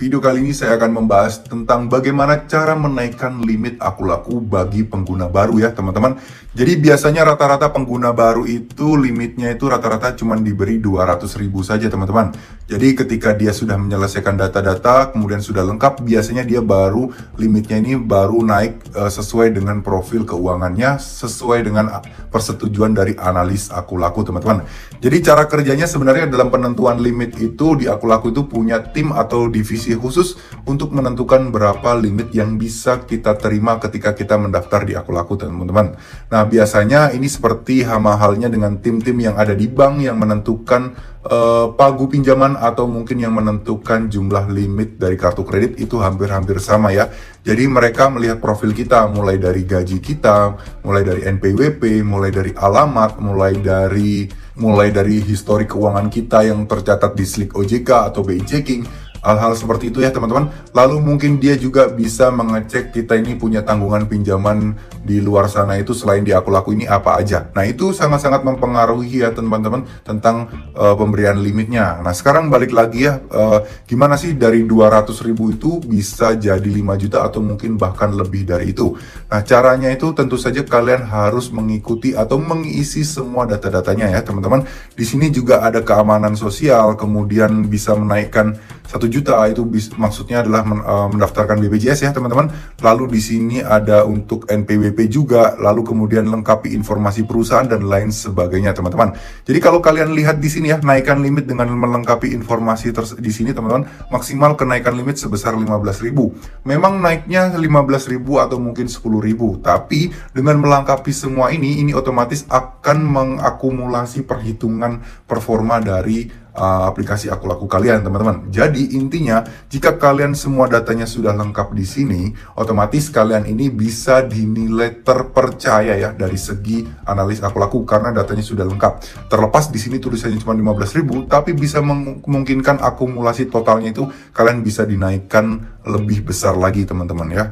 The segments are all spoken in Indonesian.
Video kali ini saya akan membahas tentang bagaimana cara menaikkan limit Aku Laku bagi pengguna baru ya teman-teman. Jadi biasanya rata-rata pengguna baru itu limitnya itu rata-rata cuma diberi 200.000 saja teman-teman. Jadi ketika dia sudah menyelesaikan data-data kemudian sudah lengkap, biasanya dia baru limitnya ini baru naik sesuai dengan profil keuangannya, sesuai dengan persetujuan dari analis Aku Laku teman-teman. Jadi cara kerjanya sebenarnya dalam penentuan limit itu di Aku Laku itu punya tim atau divisi khusus untuk menentukan berapa limit yang bisa kita terima ketika kita mendaftar di Aku Laku teman-teman. Nah biasanya ini seperti halnya dengan tim-tim yang ada di bank yang menentukan pagu pinjaman atau mungkin yang menentukan jumlah limit dari kartu kredit, itu hampir-hampir sama ya. Jadi mereka melihat profil kita mulai dari gaji kita, mulai dari NPWP, mulai dari alamat, mulai dari histori keuangan kita yang tercatat di Slik OJK atau BI Checking. Hal-hal seperti itu ya teman-teman. Lalu mungkin dia juga bisa mengecek kita ini punya tanggungan pinjaman di luar sana itu selain di Aku Laku ini apa aja. Nah itu sangat-sangat mempengaruhi ya teman-teman tentang pemberian limitnya. Nah sekarang balik lagi ya, gimana sih dari 200.000 itu bisa jadi 5 juta atau mungkin bahkan lebih dari itu. Nah caranya itu tentu saja kalian harus mengikuti atau mengisi semua data-datanya ya teman-teman. Di sini juga ada keamanan sosial, kemudian bisa menaikkan 1 juta, itu maksudnya adalah mendaftarkan BPJS ya teman-teman. Lalu di sini ada untuk NPWP juga, lalu kemudian lengkapi informasi perusahaan dan lain sebagainya teman-teman. Jadi kalau kalian lihat di sini ya, naikkan limit dengan melengkapi informasi di sini teman-teman, maksimal kenaikan limit sebesar 15.000. Memang naiknya 15.000 atau mungkin 10.000, tapi dengan melengkapi semua ini otomatis akan mengakumulasi perhitungan performa dari aplikasi Aku Laku kalian teman-teman. Jadi intinya jika kalian semua datanya sudah lengkap di sini, otomatis kalian ini bisa dinilai terpercaya ya dari segi analis Aku Laku karena datanya sudah lengkap. Terlepas di sini tulisannya cuma 15.000, tapi bisa memungkinkan akumulasi totalnya itu kalian bisa dinaikkan lebih besar lagi teman-teman ya.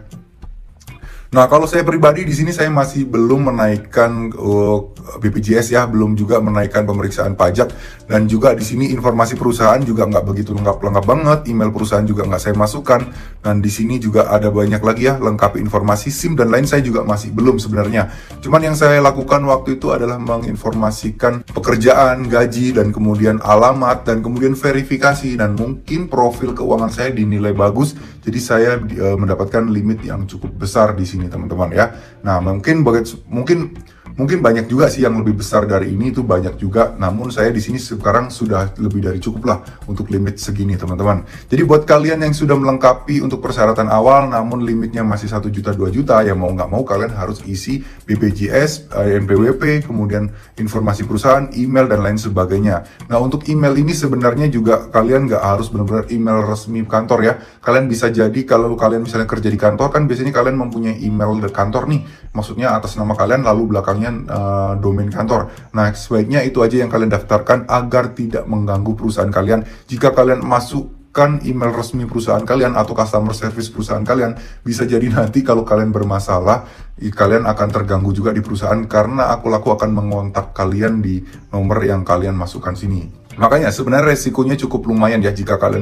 Nah, kalau saya pribadi di sini saya masih belum menaikkan BPJS ya, belum juga menaikkan pemeriksaan pajak, dan juga di sini informasi perusahaan juga nggak begitu lengkap banget, email perusahaan juga nggak saya masukkan, dan di sini juga ada banyak lagi ya, lengkapi informasi SIM dan lain saya juga masih belum sebenarnya. Cuman yang saya lakukan waktu itu adalah menginformasikan pekerjaan, gaji, dan kemudian alamat, dan kemudian verifikasi, dan mungkin profil keuangan saya dinilai bagus, jadi saya mendapatkan limit yang cukup besar di sini teman-teman ya. Nah mungkin banyak juga sih yang lebih besar dari ini, itu banyak juga. Namun saya di sini sekarang sudah lebih dari cukup lah untuk limit segini teman-teman. Jadi buat kalian yang sudah melengkapi untuk persyaratan awal namun limitnya masih 1 juta 2 juta ya, mau nggak mau kalian harus isi BPJS, NPWP, kemudian informasi perusahaan, email dan lain sebagainya. Nah untuk email ini sebenarnya juga kalian nggak harus benar-benar email resmi kantor ya. Kalian bisa jadi kalau kalian misalnya kerja di kantor kan biasanya kalian mempunyai email dari kantor nih, maksudnya atas nama kalian lalu belakangnya domain kantor. Nah sebaiknya itu aja yang kalian daftarkan agar tidak mengganggu perusahaan kalian. Jika kalian masukkan email resmi perusahaan kalian atau customer service perusahaan kalian, bisa jadi nanti kalau kalian bermasalah kalian akan terganggu juga di perusahaan karena Aku Laku akan mengontak kalian di nomor yang kalian masukkan sini. Makanya sebenarnya resikonya cukup lumayan ya jika kalian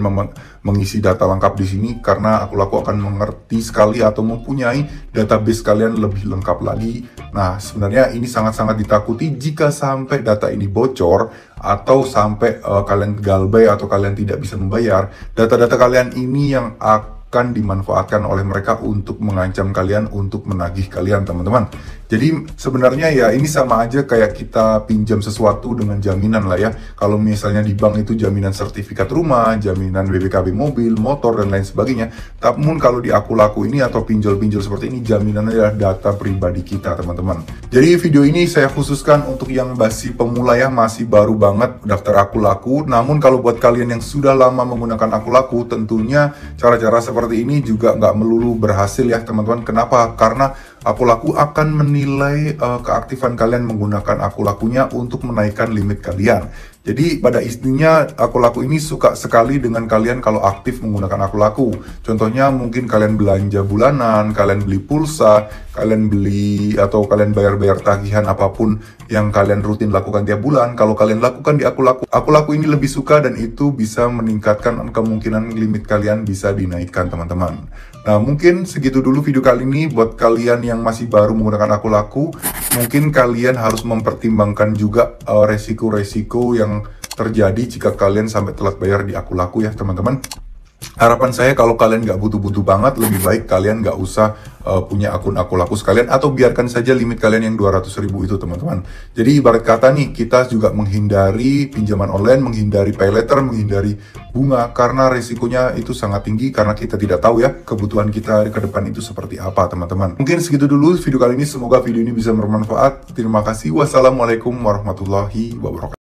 mengisi data lengkap di sini, karena Aku Laku akan mengerti sekali atau mempunyai database kalian lebih lengkap lagi. Nah sebenarnya ini sangat-sangat ditakuti jika sampai data ini bocor atau sampai kalian galbay atau kalian tidak bisa membayar. Data-data kalian ini yang akan dimanfaatkan oleh mereka untuk mengancam kalian, untuk menagih kalian teman-teman. Jadi sebenarnya ya ini sama aja kayak kita pinjam sesuatu dengan jaminan lah ya. Kalau misalnya di bank itu jaminan sertifikat rumah, jaminan BPKB mobil, motor dan lain sebagainya. Namun kalau di Aku Laku ini atau pinjol-pinjol seperti ini, jaminannya adalah data pribadi kita teman-teman. Jadi video ini saya khususkan untuk yang masih pemula ya, masih baru banget daftar Aku Laku. Namun kalau buat kalian yang sudah lama menggunakan Aku Laku, tentunya cara-cara seperti ini juga nggak melulu berhasil ya teman-teman. Kenapa? Karena Aku Laku akan menilai keaktifan kalian menggunakan Aku Lakunya untuk menaikkan limit kalian. Jadi pada intinya Aku Laku ini suka sekali dengan kalian kalau aktif menggunakan Aku Laku. Contohnya mungkin kalian belanja bulanan, kalian beli pulsa, kalian beli atau kalian bayar-bayar tagihan apapun yang kalian rutin lakukan tiap bulan. Kalau kalian lakukan di Aku Laku ini lebih suka dan itu bisa meningkatkan kemungkinan limit kalian bisa dinaikkan teman-teman. Nah mungkin segitu dulu video kali ini. Buat kalian yang masih baru menggunakan Aku Laku, mungkin kalian harus mempertimbangkan juga resiko-resiko yang terjadi jika kalian sampai telat bayar di Aku Laku ya teman-teman. Harapan saya kalau kalian nggak butuh-butuh banget, lebih baik kalian nggak usah punya akun Aku Laku sekalian, atau biarkan saja limit kalian yang 200.000 itu teman-teman. Jadi ibarat kata nih, kita juga menghindari pinjaman online, menghindari pay letter, menghindari bunga, karena resikonya itu sangat tinggi karena kita tidak tahu ya kebutuhan kita ke depan itu seperti apa teman-teman. Mungkin segitu dulu video kali ini, semoga video ini bisa bermanfaat. Terima kasih. Wassalamualaikum warahmatullahi wabarakatuh.